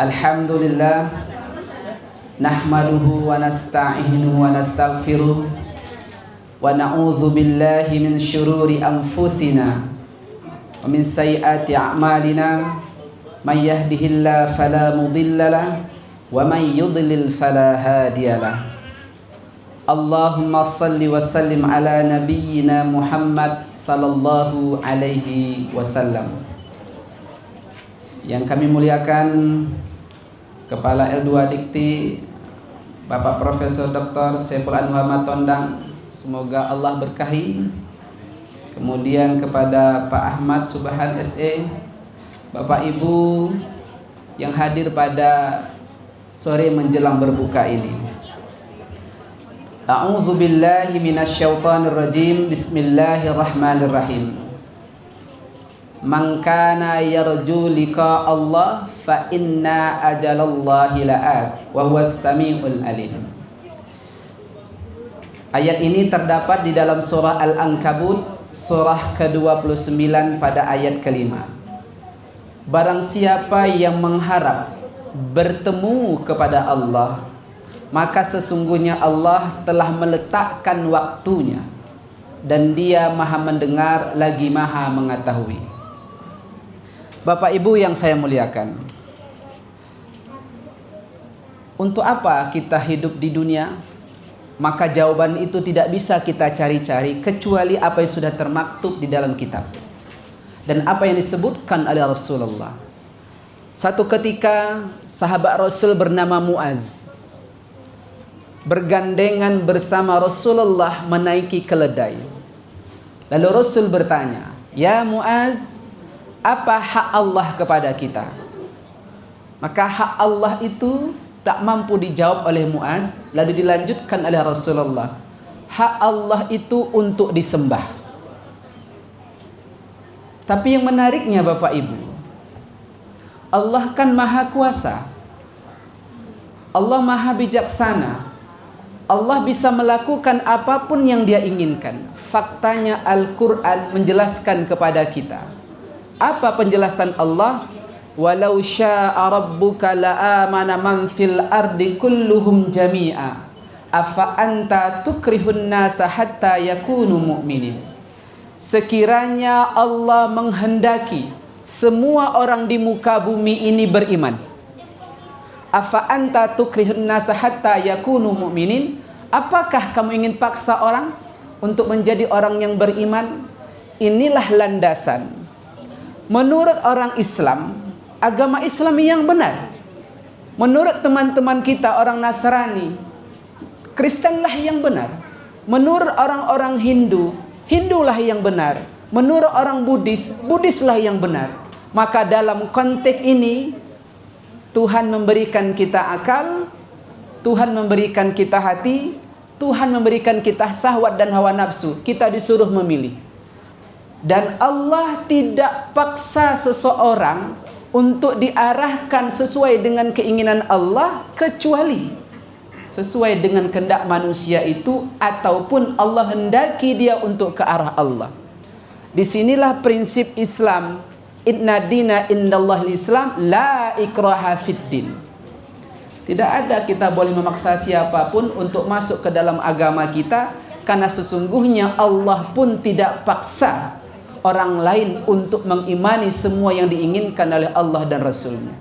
Alhamdulillah nahmaduhu wa nasta'inuhu wa nastaghfiruh wa na'udzu billahi min syururi anfusina wa min sayyiati a'malina may yahdihillahu fala mudhillalah wa may yudlil fala hadiyalah. Allahumma salli wa sallim ala nabiyyina Muhammad sallallahu alaihi wasallam. Yang kami muliakan Kepala L2 Dikti Bapak Profesor Dr. Saiful Anwar Matondang, semoga Allah berkahi. Kemudian kepada Pak Ahmad Subhan SE, Bapak Ibu yang hadir pada sore menjelang berbuka ini. A'udzu billahi minasyaitonir rajim. Bismillahirrahmanirrahim. Man kana yarju liqa Allah fa inna ajalallahi la'at wa huwas samiul alim. Ayat ini terdapat di dalam surah Al-Ankabut, surah ke-29 pada ayat kelima. Barang siapa yang mengharap bertemu kepada Allah, maka sesungguhnya Allah telah meletakkan waktunya dan Dia Maha mendengar lagi Maha mengetahui. Bapak Ibu yang saya muliakan, untuk apa kita hidup di dunia? Maka jawaban itu tidak bisa kita cari-cari kecuali apa yang sudah termaktub di dalam kitab dan apa yang disebutkan oleh Rasulullah. Satu ketika sahabat Rasul bernama Muaz bergandengan bersama Rasulullah menaiki keledai. Lalu Rasul bertanya, "Ya Muaz, apa hak Allah kepada kita?" Maka hak Allah itu tak mampu dijawab oleh Muaz. Lalu dilanjutkan oleh Rasulullah, hak Allah itu untuk disembah. Tapi yang menariknya Bapak Ibu, Allah kan maha kuasa, Allah maha bijaksana, Allah bisa melakukan apapun yang Dia inginkan. Faktanya Al-Quran menjelaskan kepada kita. Apa penjelasan Allah? Walau syaa rabbuka la'amana man fil ardi kulluhum jami'a afa anta tukrihun nasa hatta yakunu mu'minin. Sekiranya Allah menghendaki semua orang di muka bumi ini beriman, afa anta tukrihun nasa hatta yakunu mu'minin, apakah kamu ingin paksa orang untuk menjadi orang yang beriman? Inilah landasan menurut orang Islam, agama Islam yang benar. Menurut teman-teman kita orang Nasrani, Kristenlah yang benar. Menurut orang-orang Hindu, Hindulah yang benar. Menurut orang Buddhis, Buddhislah yang benar. Maka dalam konteks ini Tuhan memberikan kita akal, Tuhan memberikan kita hati, Tuhan memberikan kita syahwat dan hawa nafsu. Kita disuruh memilih. Dan Allah tidak paksa seseorang untuk diarahkan sesuai dengan keinginan Allah, kecuali sesuai dengan kehendak manusia itu, ataupun Allah hendaki dia untuk ke arah Allah. Disinilah prinsip Islam. Inna dina indallahil Islam, la ikraha fiddin. Tidak ada kita boleh memaksa siapapun untuk masuk ke dalam agama kita, karena sesungguhnya Allah pun tidak paksa orang lain untuk mengimani semua yang diinginkan oleh Allah dan Rasulnya.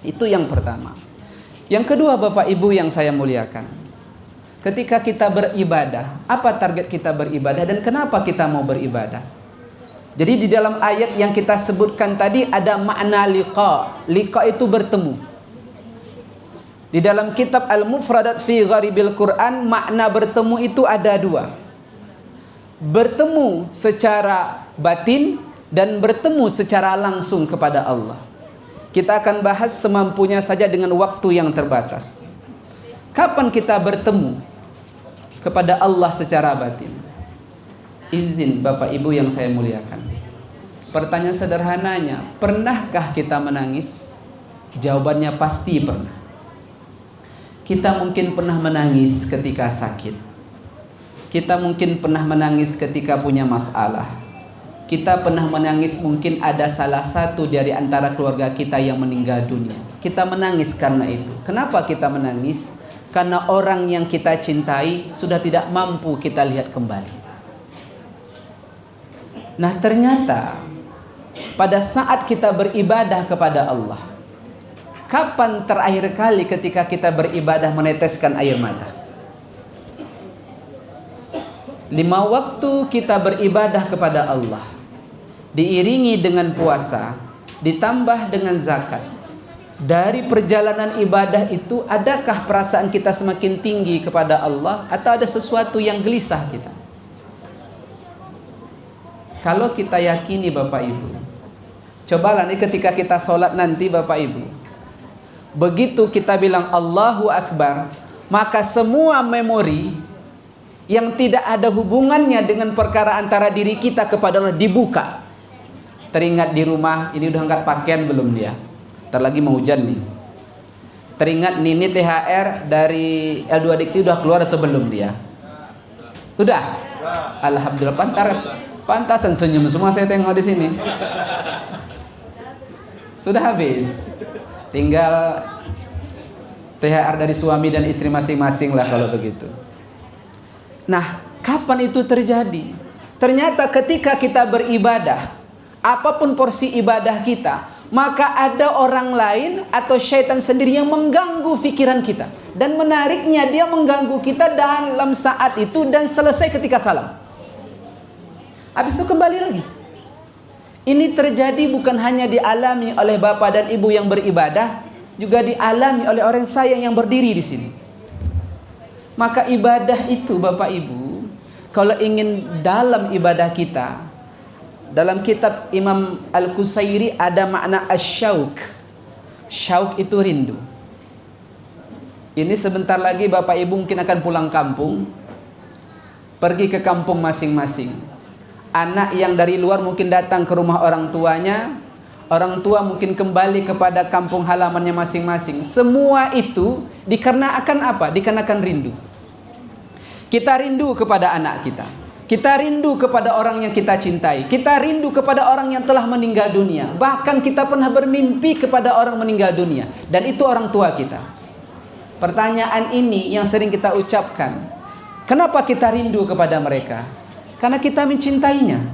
Itu yang pertama. Yang kedua Bapak Ibu yang saya muliakan, ketika kita beribadah, apa target kita beribadah dan kenapa kita mau beribadah? Jadi di dalam ayat yang kita sebutkan tadi ada makna liqa. Liqa itu bertemu. Di dalam kitab Al-Mufradat fi Gharibil Quran, makna bertemu itu ada dua. Bertemu secara batin dan bertemu secara langsung kepada Allah. Kita akan bahas semampunya saja dengan waktu yang terbatas. Kapan kita bertemu kepada Allah secara batin? Izin Bapak Ibu yang saya muliakan, pertanyaan sederhananya, pernahkah kita menangis? Jawabannya pasti pernah. Kita mungkin pernah menangis ketika sakit. Kita mungkin pernah menangis ketika punya masalah. Kita pernah menangis mungkin ada salah satu dari antara keluarga kita yang meninggal dunia. kita menangis karena itu. Kenapa kita menangis? Karena orang yang kita cintai sudah tidak mampu kita lihat kembali. Nah, ternyata pada saat kita beribadah kepada Allah, kapan terakhir kali ketika kita beribadah meneteskan air mata? 5 waktu kita beribadah kepada Allah, diiringi dengan puasa, ditambah dengan zakat. Dari perjalanan ibadah itu, adakah perasaan kita semakin tinggi kepada Allah, atau ada sesuatu yang gelisah kita? Kalau kita yakini Bapak Ibu, cobalah nih ketika kita sholat nanti Bapak Ibu, begitu kita bilang Allahu Akbar, maka semua memori yang tidak ada hubungannya dengan perkara antara diri kita kepada Allah dibuka. Teringat di rumah, ini udah angkat pakaian belum dia? Ntar lagi mau hujan nih. Teringat ini THR dari L2 Dikti udah keluar atau belum dia? Udah? Alhamdulillah, pantasan senyum semua saya tengok di sini. Sudah habis. Tinggal THR dari suami dan istri masing-masing lah kalau begitu. Nah, kapan itu terjadi? Ternyata ketika kita beribadah, apapun porsi ibadah kita, maka ada orang lain atau syaitan sendiri yang mengganggu pikiran kita. Dan menariknya, dia mengganggu kita dalam saat itu dan selesai ketika salam. Habis itu kembali lagi. Ini terjadi bukan hanya dialami oleh bapak dan ibu yang beribadah, juga dialami oleh orang sayang yang berdiri di sini. Maka ibadah itu Bapak Ibu, kalau ingin dalam ibadah kita, dalam kitab Imam Al-Qusairi ada makna asyauk. Syauk itu rindu. Ini sebentar lagi Bapak Ibu mungkin akan pulang kampung, pergi ke kampung masing-masing. Anak yang dari luar mungkin datang ke rumah orang tuanya, orang tua mungkin kembali kepada kampung halamannya masing-masing. Semua itu dikarenakan apa? Dikarenakan rindu. Kita rindu kepada anak kita. Kita rindu kepada orang yang kita cintai. Kita rindu kepada orang yang telah meninggal dunia. Bahkan kita pernah bermimpi kepada orang meninggal dunia. Dan itu orang tua kita. Pertanyaan ini yang sering kita ucapkan. Kenapa kita rindu kepada mereka? Karena kita mencintainya.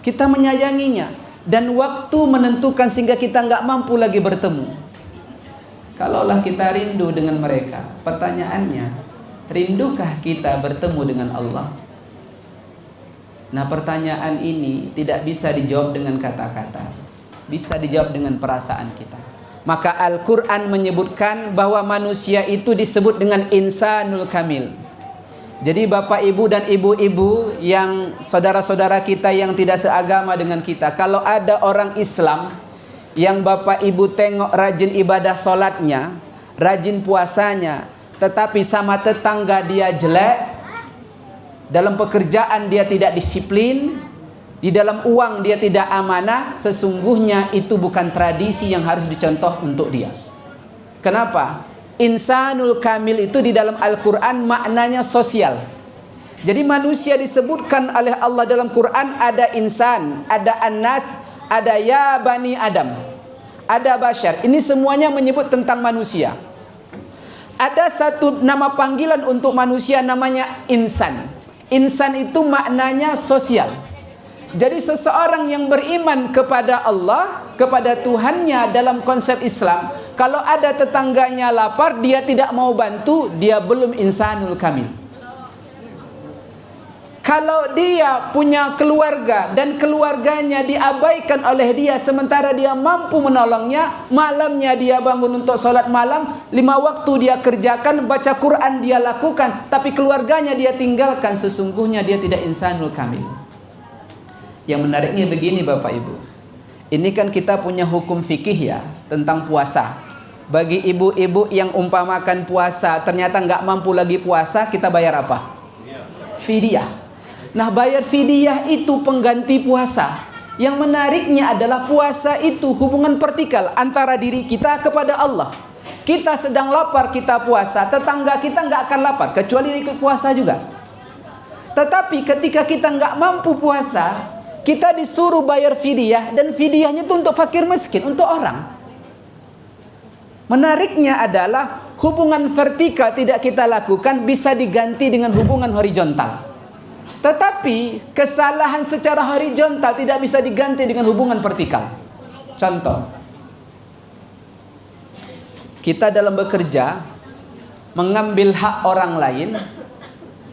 Kita menyayanginya. Dan waktu menentukan sehingga kita nggak mampu lagi bertemu. Kalaulah kita rindu dengan mereka, pertanyaannya, rindukah kita bertemu dengan Allah? Nah, pertanyaan ini tidak bisa dijawab dengan kata-kata, bisa dijawab dengan perasaan kita. Maka Al-Quran menyebutkan bahwa manusia itu disebut dengan insanul kamil. Jadi bapak ibu dan ibu-ibu yang saudara-saudara kita yang tidak seagama dengan kita, kalau ada orang Islam yang bapak ibu tengok rajin ibadah sholatnya, rajin puasanya, tetapi sama tetangga dia jelek, dalam pekerjaan dia tidak disiplin, di dalam uang dia tidak amanah, sesungguhnya itu bukan tradisi yang harus dicontoh untuk dia. Kenapa? Insanul kamil itu di dalam Al-Quran maknanya sosial. Jadi manusia disebutkan oleh Allah dalam Quran, ada insan, ada annas, ada ya bani Adam, ada bashar. Ini semuanya menyebut tentang manusia. Ada satu nama panggilan untuk manusia namanya insan. Insan itu maknanya sosial. Jadi seseorang yang beriman kepada Allah, kepada Tuhannya dalam konsep Islam, kalau ada tetangganya lapar, dia tidak mau bantu, dia belum insanul kamil. Kalau dia punya keluarga dan keluarganya diabaikan oleh dia, sementara dia mampu menolongnya, malamnya dia bangun untuk sholat malam, 5 waktu dia kerjakan, baca Quran dia lakukan, tapi keluarganya dia tinggalkan, sesungguhnya dia tidak insanul kamil. Yang menariknya begini Bapak Ibu, ini kan kita punya hukum fikih ya tentang puasa. Bagi ibu-ibu yang umpamakan puasa ternyata nggak mampu lagi puasa, kita bayar apa? Fidyah. Nah, bayar fidyah itu pengganti puasa. Yang menariknya adalah puasa itu hubungan vertikal antara diri kita kepada Allah. Kita sedang lapar, kita puasa, tetangga kita nggak akan lapar kecuali ikut puasa juga. Tetapi ketika kita nggak mampu puasa, kita disuruh bayar fidyah, dan fidyahnya itu untuk fakir miskin, untuk orang. Menariknya adalah hubungan vertikal tidak kita lakukan bisa diganti dengan hubungan horizontal. Tetapi kesalahan secara horizontal tidak bisa diganti dengan hubungan vertikal. Contoh, kita dalam bekerja mengambil hak orang lain,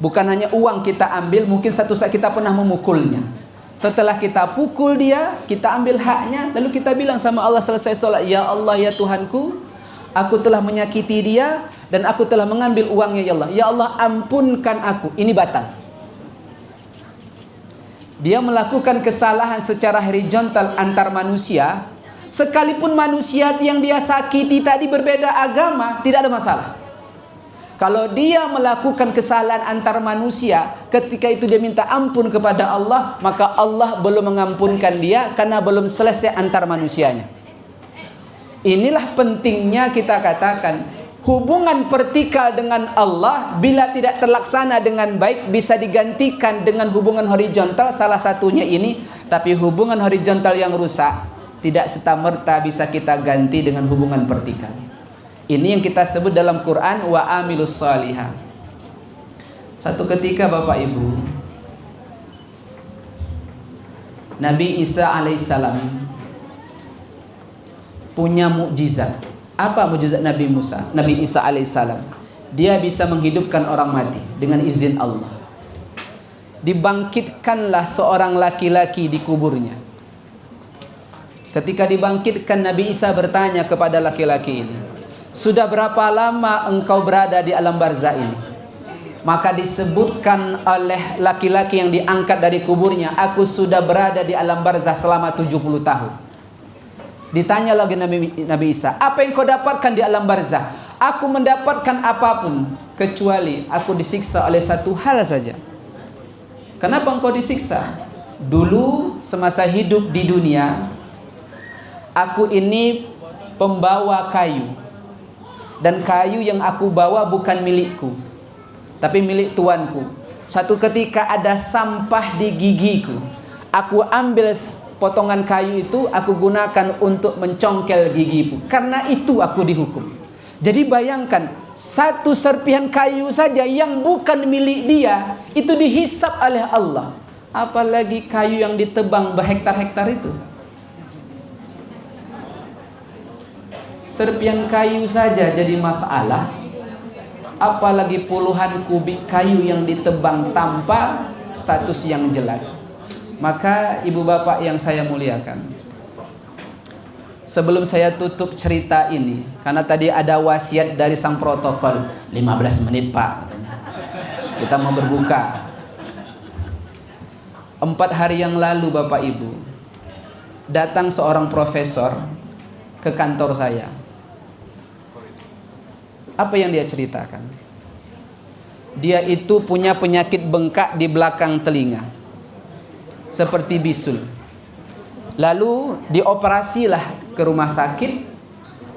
bukan hanya uang kita ambil, mungkin satu saat kita pernah memukulnya. Setelah kita pukul dia, kita ambil haknya, lalu kita bilang sama Allah selesai sholat, ya Allah ya Tuhanku, aku telah menyakiti dia dan aku telah mengambil uangnya ya Allah. Ya Allah ampunkan aku. Ini batal. Dia melakukan kesalahan secara horizontal antar manusia. Sekalipun manusia yang dia sakiti tadi berbeda agama, tidak ada masalah. Kalau dia melakukan kesalahan antar manusia, ketika itu dia minta ampun kepada Allah, maka Allah belum mengampunkan dia karena belum selesai antar manusianya. Inilah pentingnya kita katakan hubungan vertikal dengan Allah bila tidak terlaksana dengan baik bisa digantikan dengan hubungan horizontal, salah satunya ini. Tapi hubungan horizontal yang rusak tidak serta-merta bisa kita ganti dengan hubungan vertikal. Ini yang kita sebut dalam Quran wa amilus salihah. Satu ketika Bapak Ibu, Nabi Isa alaihissalam punya mukjizat. Apa mukjizat Nabi Isa alaihissalam? Dia bisa menghidupkan orang mati dengan izin Allah. Dibangkitkanlah seorang laki-laki di kuburnya. Ketika dibangkitkan, Nabi Isa bertanya kepada laki-laki ini, sudah berapa lama engkau berada di alam barzah ini? Maka disebutkan oleh laki-laki yang diangkat dari kuburnya, aku sudah berada di alam barzah selama 70 tahun. Ditanya lagi Nabi Isa, apa yang kau dapatkan di alam barzah? Aku mendapatkan apapun kecuali aku disiksa oleh satu hal saja. Kenapa engkau disiksa? Dulu semasa hidup di dunia, aku ini pembawa kayu. Dan kayu yang aku bawa bukan milikku, tapi milik tuanku. Satu ketika ada sampah di gigiku, aku ambil potongan kayu itu, aku gunakan untuk mencongkel gigiku. Karena itu aku dihukum. Jadi bayangkan, satu serpihan kayu saja yang bukan milik dia, itu dihisap oleh Allah. Apalagi kayu yang ditebang berhektar-hektar itu. Serpihan kayu saja jadi masalah, apalagi puluhan kubik kayu yang ditebang tanpa status yang jelas. Maka ibu bapak yang saya muliakan, sebelum saya tutup cerita ini, karena tadi ada wasiat dari sang protokol, 15 menit Pak katanya, kita mau berbuka. 4 hari yang lalu Bapak Ibu, datang seorang profesor ke kantor saya. Apa yang dia ceritakan? Dia itu punya penyakit bengkak di belakang telinga, seperti bisul. Lalu dioperasilah ke rumah sakit.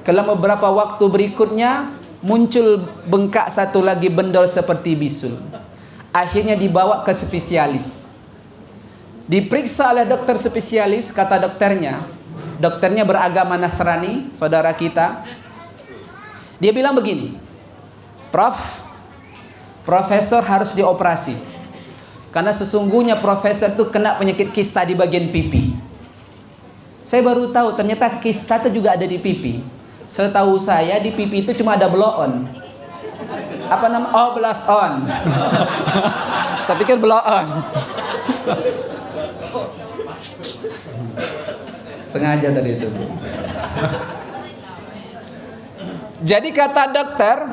Selama beberapa waktu berikutnya muncul bengkak satu lagi, bendol seperti bisul. Akhirnya dibawa ke spesialis. Diperiksa oleh dokter spesialis, kata dokternya beragama Nasrani, saudara kita. Dia bilang begini, Profesor harus dioperasi. Karena sesungguhnya profesor itu kena penyakit kista di bagian pipi. Saya baru tahu ternyata kista itu juga ada di pipi. Setahu saya di pipi itu cuma ada blow on. Apa nama? Oh, blast on. Saya pikir blow on. Sengaja tadi itu. Jadi kata dokter,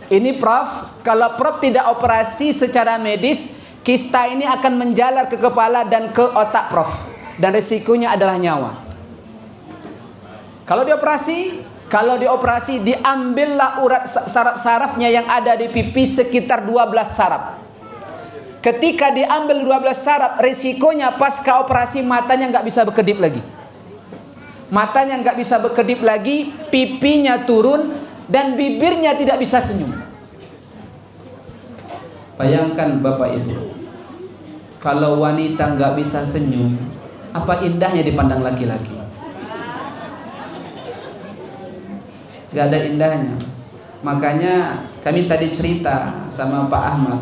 ini Prof, kalau Prof tidak operasi secara medis, kista ini akan menjalar ke kepala dan ke otak Prof. Dan risikonya adalah nyawa. Kalau dioperasi, diambillah urat saraf-sarafnya yang ada di pipi sekitar 12 saraf. Ketika diambil 12 saraf, risikonya pasca operasi matanya nggak bisa berkedip lagi. Matanya nggak bisa berkedip lagi, pipinya turun, dan bibirnya tidak bisa senyum. Bayangkan Bapak Ibu, kalau wanita nggak bisa senyum, apa indahnya dipandang laki-laki? gak ada indahnya. Makanya kami tadi cerita sama Pak Ahmad,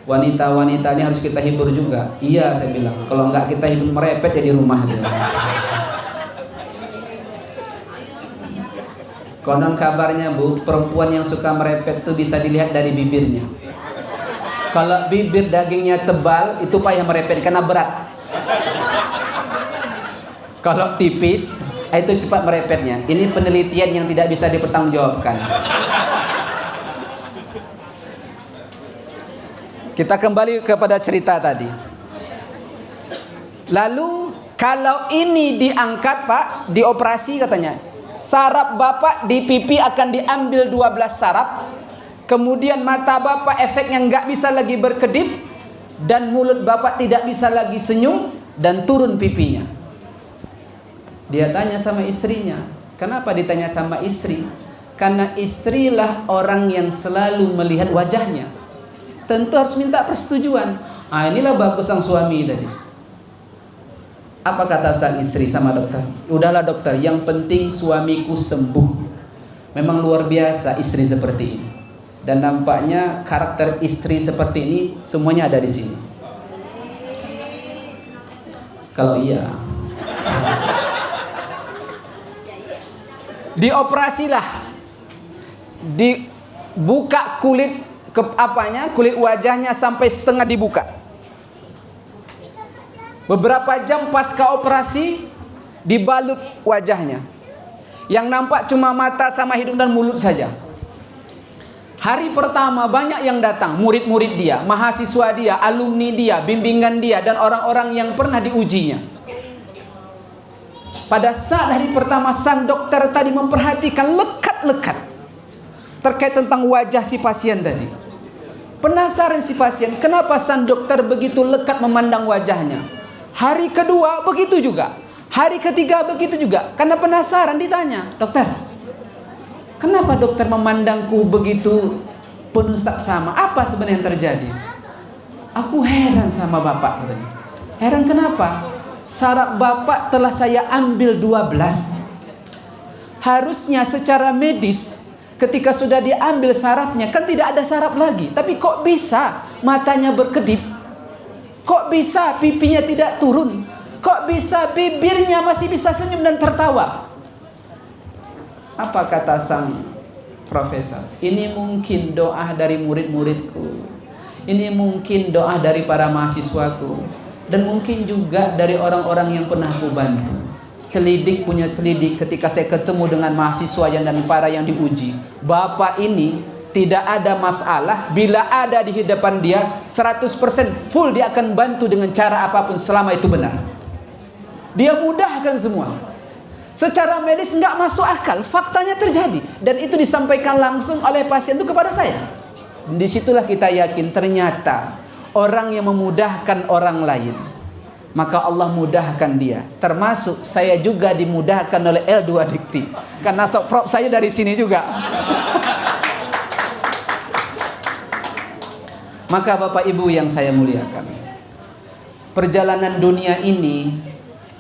wanita-wanita ini harus kita hibur juga. Iya, saya bilang, kalau enggak kita hibur merepet ya di rumah dia. Konon kabarnya Bu, perempuan yang suka merepet tuh bisa dilihat dari bibirnya. Kalau bibir dagingnya tebal, itu payah merepet karena berat. Kalau tipis, itu cepat merepetnya. Ini penelitian yang tidak bisa dipertanggungjawabkan. Kita kembali kepada cerita tadi. Lalu kalau ini diangkat Pak, dioperasi katanya, saraf Bapak di pipi akan diambil 12 saraf. Kemudian mata Bapak efeknya nggak bisa lagi berkedip, dan mulut Bapak tidak bisa lagi senyum, dan turun pipinya. Dia tanya sama istrinya. Kenapa ditanya sama istri? Karena istrilah orang yang selalu melihat wajahnya. Tentu harus minta persetujuan. Inilah bagus sang suami tadi. Apa kata sang istri sama dokter? Udahlah dokter, yang penting suamiku sembuh. Memang luar biasa istri seperti ini. Dan nampaknya karakter istri seperti ini semuanya ada di sini. Kalau iya, dioperasilah, dibuka kulit kulit wajahnya sampai setengah dibuka. Beberapa jam pasca operasi dibalut wajahnya. Yang nampak cuma mata sama hidung dan mulut saja. Hari pertama banyak yang datang, murid-murid dia, mahasiswa dia, alumni dia, bimbingan dia, dan orang-orang yang pernah diujinya. Pada saat hari pertama sang dokter tadi memperhatikan lekat-lekat terkait tentang wajah si pasien tadi. Penasaran si pasien, kenapa sang dokter begitu lekat memandang wajahnya? Hari kedua begitu juga, hari ketiga begitu juga. Karena penasaran ditanya, dokter, kenapa dokter memandangku begitu penuh saksama? Apa sebenarnya yang terjadi? Aku heran sama bapak katanya. Heran kenapa? Saraf bapak telah saya ambil 12. Harusnya secara medis ketika sudah diambil sarafnya kan tidak ada saraf lagi. Tapi kok bisa matanya berkedip? Kok bisa pipinya tidak turun? Kok bisa bibirnya masih bisa senyum dan tertawa? Apa kata sang profesor? Ini mungkin doa dari murid-muridku. Ini mungkin doa dari para mahasiswaku. Dan mungkin juga dari orang-orang yang pernah aku bantu. Selidik punya selidik ketika saya ketemu dengan mahasiswa dan para yang diuji. Bapak ini tidak ada masalah. Bila ada di hadapan dia 100% full dia akan bantu dengan cara apapun selama itu benar. Dia mudahkan semua. Secara medis nggak masuk akal, faktanya terjadi. Dan itu disampaikan langsung oleh pasien itu kepada saya. Disitulah kita yakin ternyata orang yang memudahkan orang lain, maka Allah mudahkan dia. Termasuk saya juga dimudahkan oleh L2 Dikti. Karena prop saya dari sini juga. Maka Bapak Ibu yang saya muliakan, perjalanan dunia ini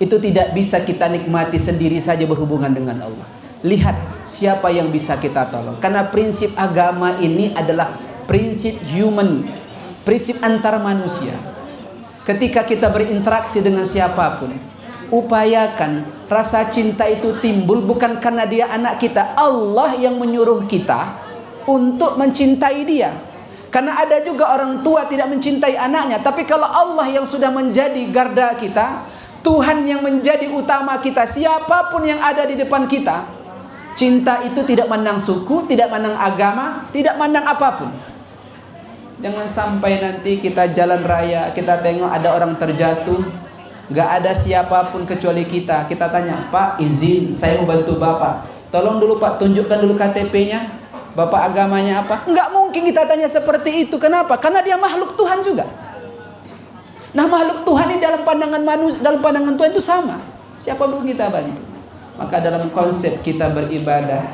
itu tidak bisa kita nikmati sendiri saja berhubungan dengan Allah. Lihat siapa yang bisa kita tolong. Karena prinsip agama ini adalah prinsip human, prinsip antar manusia. Ketika kita berinteraksi dengan siapapun, upayakan rasa cinta itu timbul bukan karena dia anak kita. Allah yang menyuruh kita untuk mencintai dia. Karena ada juga orang tua tidak mencintai anaknya. Tapi kalau Allah yang sudah menjadi garda kita, Tuhan yang menjadi utama kita, siapapun yang ada di depan kita, cinta itu tidak mandang suku, tidak mandang agama, tidak mandang apapun. Jangan sampai nanti kita jalan raya, kita tengok ada orang terjatuh, gak ada siapapun kecuali kita. Kita tanya, Pak izin, saya mau bantu Bapak. Tolong dulu Pak, tunjukkan dulu KTP-nya. Bapak agamanya apa? Nggak mungkin kita tanya seperti itu. Kenapa? Karena dia makhluk Tuhan juga. Nah makhluk Tuhan ini dalam pandangan manusia, dalam pandangan Tuhan itu sama. Siapa pun kita bantu. Maka dalam konsep kita beribadah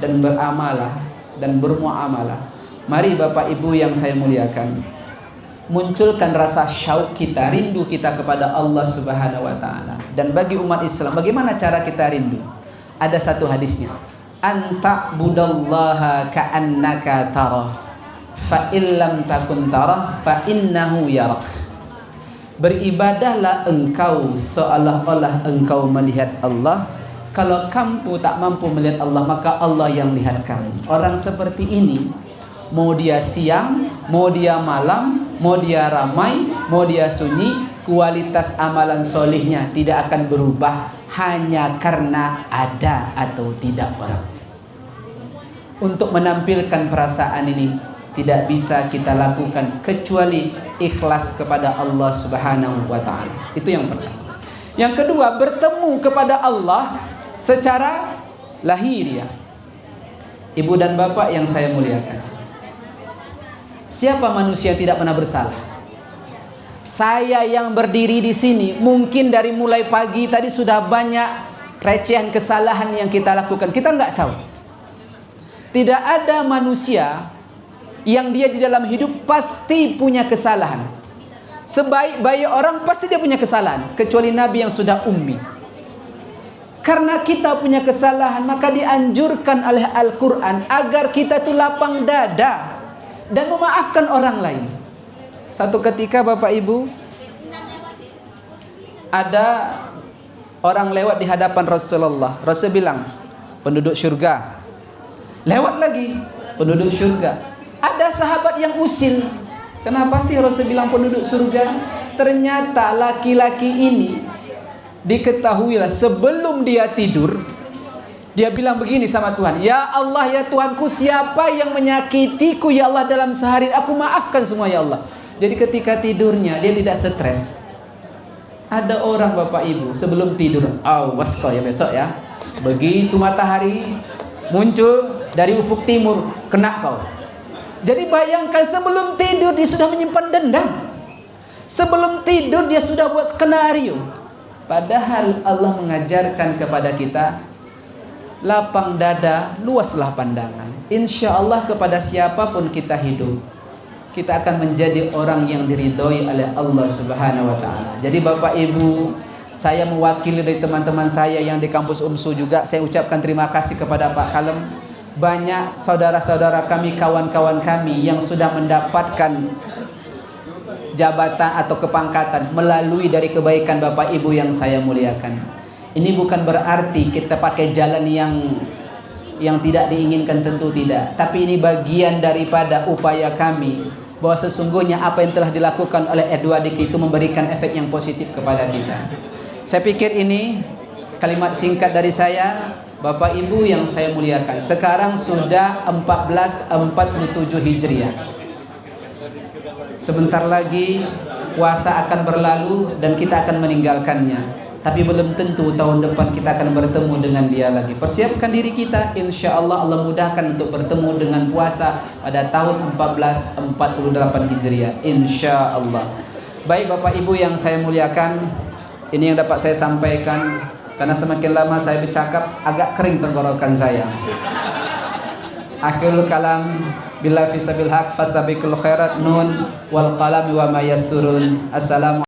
dan beramalah dan bermuamalah, mari Bapak Ibu yang saya muliakan, munculkan rasa syauq kita, rindu kita kepada Allah Subhanahu wa taala. Dan bagi umat Islam, bagaimana cara kita rindu? Ada satu hadisnya. anta budallaha ka'annaka tarah fa illam takun tarah fa innahu yarak. Beribadahlah engkau seolah-olah engkau melihat Allah. Kalau kamu tak mampu melihat Allah, maka Allah yang lihat kamu. Orang seperti ini, mau dia siang, mau dia malam, mau dia ramai, mau dia sunyi, kualitas amalan solihnya tidak akan berubah hanya karena ada atau tidak orang. Untuk menampilkan perasaan ini tidak bisa kita lakukan kecuali ikhlas kepada Allah Subhanahu wa ta'ala. Itu yang pertama. Yang kedua, bertemu kepada Allah secara lahiriah. Ibu dan bapak yang saya muliakan, siapa manusia yang tidak pernah bersalah? Saya yang berdiri di sini, mungkin dari mulai pagi tadi sudah banyak recehan kesalahan yang kita lakukan. Kita nggak tahu. Tidak ada manusia yang dia di dalam hidup pasti punya kesalahan. Sebaik-baik orang pasti dia punya kesalahan, kecuali Nabi yang sudah ummi. Karena kita punya kesalahan, maka dianjurkan oleh Al-Quran agar kita itu lapang dada dan memaafkan orang lain. Satu ketika Bapak Ibu, ada orang lewat di hadapan Rasulullah. Rasul bilang, penduduk syurga. Lewat lagi, penduduk syurga. Ada sahabat yang usil. Kenapa sih Rasul bilang penduduk surga? Ternyata laki-laki ini diketahuilah sebelum dia tidur, dia bilang begini sama Tuhan, ya Allah, ya Tuhanku, siapa yang menyakitiku ya Allah dalam sehari, aku maafkan semua ya Allah. Jadi ketika tidurnya dia tidak stres. Ada orang Bapak Ibu sebelum tidur, awas kau ya besok ya, begitu matahari muncul dari ufuk timur, kena kau. Jadi bayangkan sebelum tidur dia sudah menyimpan dendam. Sebelum tidur dia sudah buat skenario. Padahal Allah mengajarkan kepada kita, lapang dada, luaslah pandangan. Insya Allah kepada siapapun kita hidup, kita akan menjadi orang yang diridhoi oleh Allah Subhanahu wa ta'ala. Jadi Bapak Ibu, saya mewakili dari teman-teman saya yang di kampus UMSU juga, saya ucapkan terima kasih kepada Pak Kalem. Banyak saudara-saudara kami, kawan-kawan kami yang sudah mendapatkan jabatan atau kepangkatan melalui dari kebaikan Bapak Ibu yang saya muliakan. Ini bukan berarti kita pakai jalan yang tidak diinginkan, tentu tidak. Tapi ini bagian daripada upaya kami bahwa sesungguhnya apa yang telah dilakukan oleh Edward Diki itu memberikan efek yang positif kepada kita. Saya pikir ini kalimat singkat dari saya. Bapak Ibu yang saya muliakan, sekarang sudah 1447 Hijriah. Sebentar lagi puasa akan berlalu dan kita akan meninggalkannya. Tapi belum tentu tahun depan kita akan bertemu dengan dia lagi. Persiapkan diri kita, insya Allah Allah mudahkan untuk bertemu dengan puasa pada tahun 1448 Hijriah, insya Allah. Baik Bapak Ibu yang saya muliakan, ini yang dapat saya sampaikan. Karena semakin lama saya bercakap, agak kering tenggorokan saya. Akhirul kalam, billahi fi sabil haq, fastabiqul khairat, nun wal qalami wa ma yasturun. Assalamualaikum.